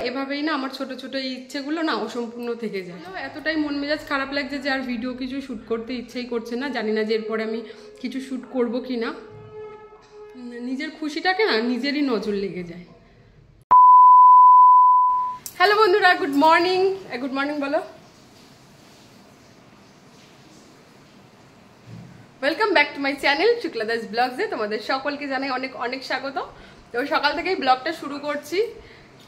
এভাবেই না আমার ছোট ছোট ইচ্ছেগুলো না অসম্পূর্ণ থেকে যায়। এতটাই মন মেজাজ খারাপ লাগছে যে আর ভিডিও কিছু শ্যুট করতে ইচ্ছেই করছে না। জানি না যে এরপরে আমি কিছু শ্যুট করবো কি না। নিজের খুশিটাকে না নিজেরই নজর লেগে যায়। হ্যালো বন্ধুরা, গুড মর্নিং। গুড মর্নিং বলো। Welcome back to my channel Shukladas ব্লগসে তোমাদের সকলকে জানাই অনেক অনেক স্বাগত। তো সকাল থেকেই ব্লগটা শুরু করছি।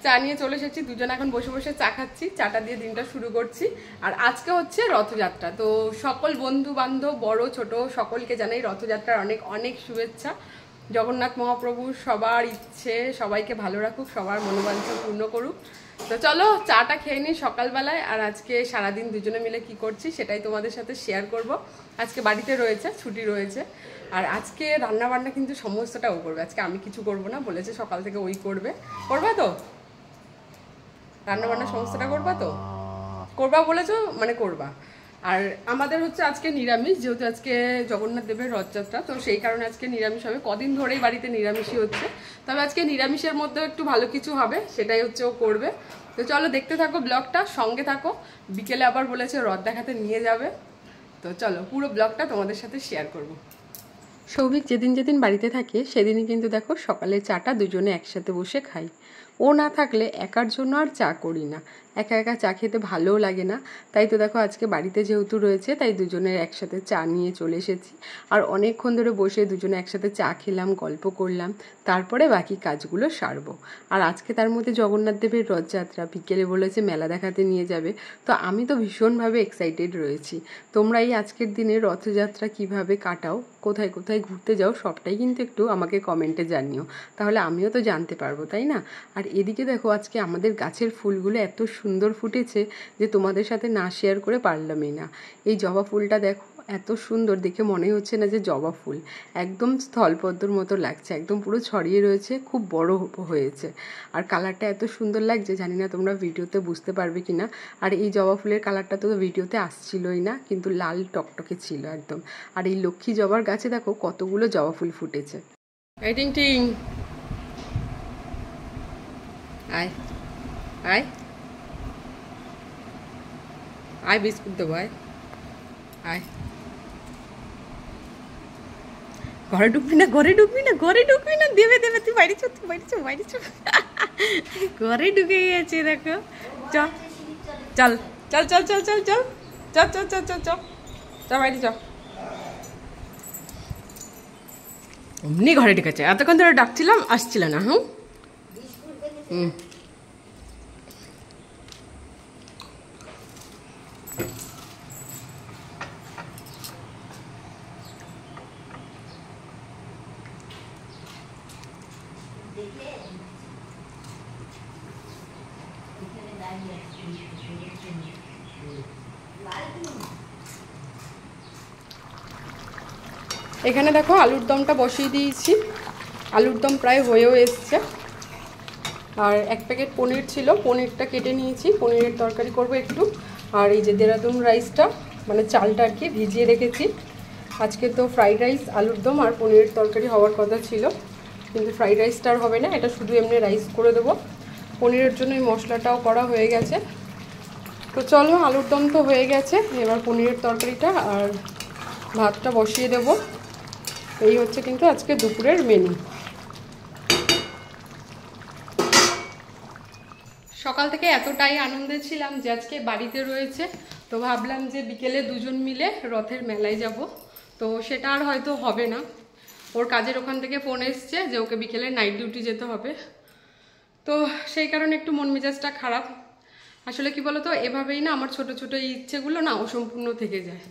চা নিয়ে চলে এসেছি, দুজন এখন বসে বসে চা খাচ্ছি, চাটা দিয়ে দিনটা শুরু করছি। আর আজকে হচ্ছে রথযাত্রা, তো সকল বন্ধু বান্ধব বড় ছোট সকলকে জানাই রথযাত্রার অনেক অনেক শুভেচ্ছা। জগন্নাথ মহাপ্রভু সবার ইচ্ছে সবাইকে ভালো রাখুক, সবার মনোবাঞ্ছা পূর্ণ করুক। তো চলো চাটা খেয়ে নিই সকালবেলায়। আর আজকে সারাদিন দুজনে মিলে কি করছি সেটাই তোমাদের সাথে শেয়ার করব। আজকে বাড়িতে রয়েছে, ছুটি রয়েছে। আর আজকে রান্না বান্না কিন্তু সমস্তটা ও করবে, আজকে আমি কিছু করব না, বলেছে সকাল থেকে ওই করবে। করবা তো রান্না বান্না সমস্তটা? করবা তো? করবা বলেছো মানে করবা। আর আমাদের হচ্ছে আজকে নিরামিষ, যেহেতু আজকে জগন্নাথ দেবের রথযাত্রা, তো সেই কারণে আজকে নিরামিষ হবে। কদিন ধরেই বাড়িতে নিরামিষই হচ্ছে, তবে আজকে নিরামিষের মধ্যেও একটু ভালো কিছু হবে, সেটাই হচ্ছে ও করবে। তো চলো দেখতে থাকো ব্লগটা, সঙ্গে থাকো। বিকেলে আবার বলেছে রথ দেখাতে নিয়ে যাবে, তো চলো পুরো ব্লগটা তোমাদের সাথে শেয়ার করব। সৌভিক যেদিন যেদিন বাড়িতে থাকে সেদিনই কিন্তু দেখো সকালে চাটা দুজনে একসাথে বসে খাই। ও না থাকলে একার জন্য আর চা করি না, একা একা চা খেতে ভালোও লাগে না। তাই তো দেখো আজকে বাড়িতে যেহেতু রয়েছে তাই দুজনের একসাথে চা নিয়ে চলে এসেছি। আর অনেকক্ষণ ধরে বসে দুজনে একসাথে চা খেলাম, গল্প করলাম, তারপরে বাকি কাজগুলো সারবো। আর আজকে তার মধ্যে জগন্নাথ দেবের রথযাত্রা, বিকেলে বলেছে মেলা দেখাতে নিয়ে যাবে। তো আমি তো ভীষণভাবে এক্সাইটেড রয়েছি। তোমরা এই আজকের দিনে রথযাত্রা কিভাবে কাটাও, কোথায় কোথায় ঘুরতে যাও, সবটাই কিন্তু একটু আমাকে কমেন্টে জানিও, তাহলে আমিও তো জানতে পারবো, তাই না? আর এদিকে দেখো আজকে আমাদের গাছের ফুলগুলো এত সুন্দর ফুটেছে যে তোমাদের সাথে না শেয়ার করে পারলামই না। এই জবা ফুলটা দেখো এত সুন্দর, দেখে মনে হচ্ছে না যে জবা ফুল, একদম স্থলপদ্মর মতো লাগছে, একদম পুরো ছড়িয়ে রয়েছে, খুব বড় হয়েছে। আর কালারটা এত সুন্দর লাগছে, জানি না তোমরা ভিডিওতে বুঝতে পারবে কিনা। আর এই জবা ফুলের কালারটা তো ভিডিওতে আসছিলই না, কিন্তু লাল টকটকে ছিল একদম। আর এই লক্ষ্মী জবার গাছে দেখো কতগুলো জবা ফুল ফুটেছে। এই টিং টিং, আয় আয় আয়, বিস্কুট দেবো, আয় আয়। ঘরে ঢুকবি না, ঘরে ঢুকবি না, ঘরে ঢুকবি না, দেবে দেবে, তুই বাইরে চো, তুই বাইরে চো, বাইরে চো। ঘরে ঢুকে গেছে দেখো। চল চল চল চল চল চল চল চল চল চল চল চল চল বাইরে চল। অমনি ঘরে ঢুকেছে, এতক্ষণ ধরে ডাকছিলাম আসছিল না। হুম হুম এখানে দেখো আলুর দমটা বসিয়ে দিয়েছি, আলুর দম প্রায় হয়েও এসছে। আর এক প্যাকেট পনির ছিল, পনিরটা কেটে নিয়েছি, পনিরের তরকারি করব একটু। আর এই যে দেরাদুন রাইসটা মানে চালটা আর কি ভিজিয়ে রেখেছি। আজকে তো ফ্রাইড রাইস, আলুর দম আর পনিরের তরকারি হওয়ার কথা ছিল, কিন্তু ফ্রাইড রাইসটা আর হবে না, এটা শুধু এমনি রাইস করে দেবো। পনিরের জন্য এই মশলাটাও করা হয়ে গেছে। তো চলো আলুর দম তো হয়ে গেছে, এবার পনিরের তরকারিটা আর ভাতটা বসিয়ে দেবো। এই হচ্ছে কিন্তু আজকে দুপুরের মেনু। সকাল থেকে এতটাই আনন্দে ছিলাম যে আজকে বাড়িতে রয়েছে, তো ভাবলাম যে বিকেলে দুজন মিলে রথের মেলায় যাব। তো সেটা আর হয়তো হবে না, ওর কাজের ওখান থেকে ফোন এসছে যে ওকে বিকেলে নাইট ডিউটি যেতে হবে। তো সেই কারণে একটু মন মেজাজটা খারাপ। আসলে কি বলতো, এভাবেই না আমার ছোট ছোট ইচ্ছেগুলো না অসম্পূর্ণ থেকে যায়।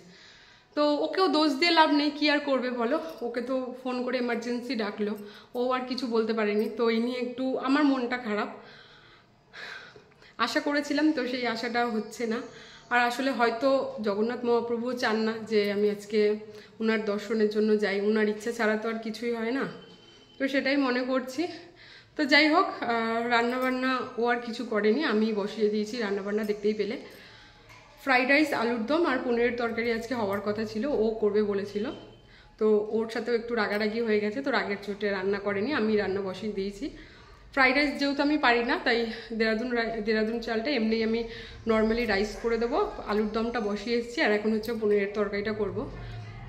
তো ওকেও দোষ দিয়ে লাভ নেই, কি আর করবে বলো। ওকে তো ফোন করে এমার্জেন্সি ডাকলো, ও আর কিছু বলতে পারেনি। তো এই নিয়ে একটু আমার মনটা খারাপ। আশা করেছিলাম, তো সেই আশাটা হচ্ছে না। আর আসলে হয়তো জগন্নাথ মহাপ্রভুও চান না যে আমি আজকে ওনার দর্শনের জন্য যাই, ওনার ইচ্ছা ছাড়া তো আর কিছুই হয় না। তো সেটাই মনে করছি। তো যাই হোক, রান্নাবান্না ও আর কিছু করেনি, আমি বসিয়ে দিয়েছি রান্নাবান্না, দেখতেই পেলে। ফ্রাইড রাইস, আলুর দম আর পনিরের তরকারি আজকে হওয়ার কথা ছিল, ও করবে বলেছিল। তো ওর সাথেও একটু রাগারাগি হয়ে গেছে, তো রাগের চোটে রান্না করেনি, আমি রান্না বসিয়ে দিয়েছি। ফ্রাইড রাইস যেহেতু আমি পারি না, তাই দেরাদুন চালটা এমনি আমি নর্মালি রাইস করে দেবো। আলুর দমটা বসিয়ে এসেছি, আর এখন হচ্ছে পনিরের তরকারিটা করব।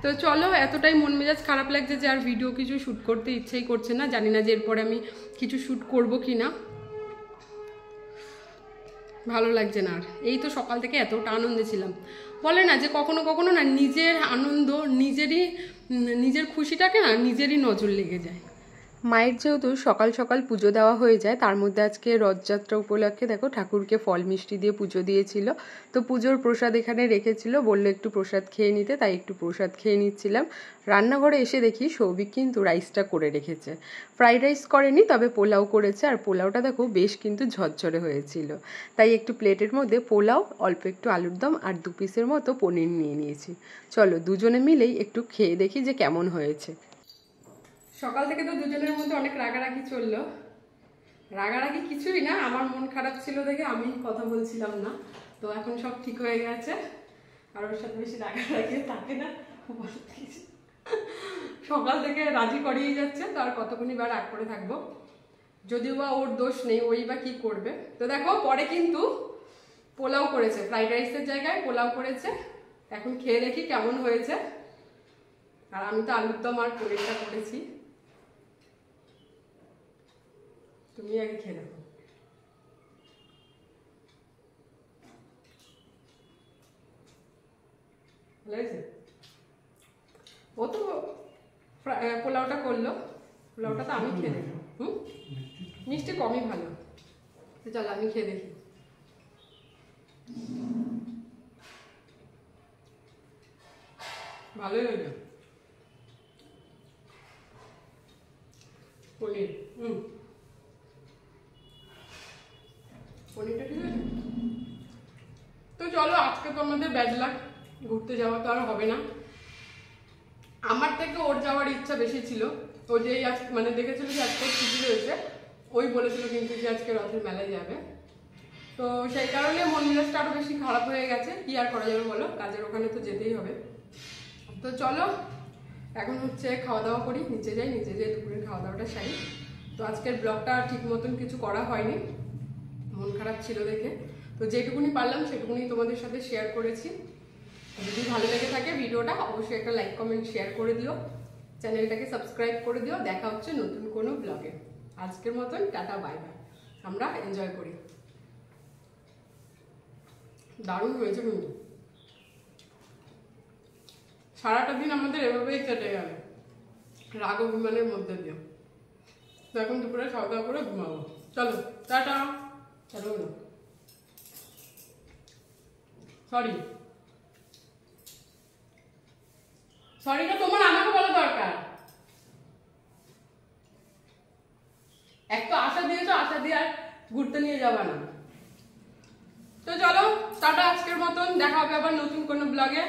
তো চলো, এতটাই মন মেজাজ খারাপ লাগছে যে আর ভিডিও কিছু শ্যুট করতে ইচ্ছেই করছে না। জানি না যে এরপরে আমি কিছু শ্যুট করবো কি না, ভালো লাগছে না আর। এই তো সকাল থেকে এতটা আনন্দে ছিলাম। বলে না যে কখনো কখনো না নিজের আনন্দ, নিজের খুশিটাকে না নিজেরই নজর লেগে যায়। মায়ের যেহেতু সকাল সকাল পুজো দেওয়া হয়ে যায়, তার মধ্যে আজকে রথযাত্রা উপলক্ষে দেখো ঠাকুরকে ফল মিষ্টি দিয়ে পুজো দিয়েছিল। তো পুজোর প্রসাদ এখানে রেখেছিল, বললো একটু প্রসাদ খেয়ে নিতে, তাই একটু প্রসাদ খেয়ে নিচ্ছিলাম। রান্নাঘরে এসে দেখি সৌভিক কিন্তু রাইসটা করে রেখেছে। ফ্রাইড রাইস করেনি, তবে পোলাও করেছে, আর পোলাওটা দেখো বেশ কিন্তু ঝরঝরে হয়েছিল। তাই একটু প্লেটের মধ্যে পোলাও, অল্প একটু আলুর দম আর 2 পিসের মতো পনির নিয়ে নিয়েছি। চলো দুজনে মিলেই একটু খেয়ে দেখি যে কেমন হয়েছে। সকাল থেকে তো দুজনের মধ্যে অনেক রাগারাগি চললো। রাগারাগি কিছুই না, আমার মন খারাপ ছিল দেখে আমি কথা বলছিলাম না। তো এখন সব ঠিক হয়ে গেছে, আর ওর সাথে বেশি রাগারাগি থাকে না। সকাল থেকে রাজি করিয়ে যাচ্ছে, তো আর কতক্ষণই বা রাগ করে থাকবো। যদিও বা ওর দোষ নেই, ওই বা কি করবে। তো দেখো পরে কিন্তু পোলাও করেছে, ফ্রাইড রাইসের জায়গায় পোলাও করেছে। এখন খেয়ে দেখি কেমন হয়েছে। আর আমি তো আলুর দম আর পনিরটা করেছি, তুমি আগে খেয়ে দেখো। ভালো হয়েছে? ও তো পোলাওটা করলো, পোলাওটা তো আমি খেয়ে দেখি। মিষ্টি কমই ভালো। চলো আমি খেয়ে দেখি। ভালোই হইলো পনির। পনিরটা ঠিক আছে। তো চলো, আজকে তো আমাদের ব্যাড লাক, ঘুরতে যাওয়া তো আর হবে না। আমার থেকে ওর যাওয়ার ইচ্ছা বেশি ছিল। ও যে মানে দেখেছিল যে আজকে ছুটি রয়েছে, ওই বলেছিল কিন্তু যে আজকে রথের মেলায় যাবে। তো সেই কারণে মন মেজাজটা আরো বেশি খারাপ হয়ে গেছে। কি আর করা যাবে বলো, কাজের ওখানে তো যেতেই হবে। তো চলো এখন হচ্ছে খাওয়া দাওয়া করি, নিচে যাই, নিচে যেয়ে দুপুরের খাওয়া দাওয়াটা সারি। তো আজকের ব্লগটা ঠিক মতন কিছু করা হয়নি, মন খারাপ ছিল দেখে। তো যেটুকুনি পারলাম সেটুকুনি তোমাদের সাথে শেয়ার করেছি। যদি ভালো লেগে থাকে ভিডিওটা, অবশ্যই একটা লাইক কমেন্ট শেয়ার করে দিও, চ্যানেলটাকে সাবস্ক্রাইব করে দিও। দেখা হচ্ছে নতুন কোনো ব্লগে। আজকের মতন টাটা, বাই বাই। আমরা এনজয় করি। দারুণ হয়েছে কিন্তু, সারাটা দিন আমাদের এভাবেই কেটে গেল রাগ অভিমানের মধ্যে দিয়ে। তো এখন দুপুরে খাওয়া দাওয়া করে ঘুমাবো। চলো টাটা। চলো না, সরিটা তোমার আমাকে বলা দরকার। এক তো আশা দিয়েছো, আশা দিয়ে আর ঘুরতে নিয়ে যাবা না। তো চলো টাটা, আজকের মতন দেখা হবে আবার নতুন কোনো ব্লগে।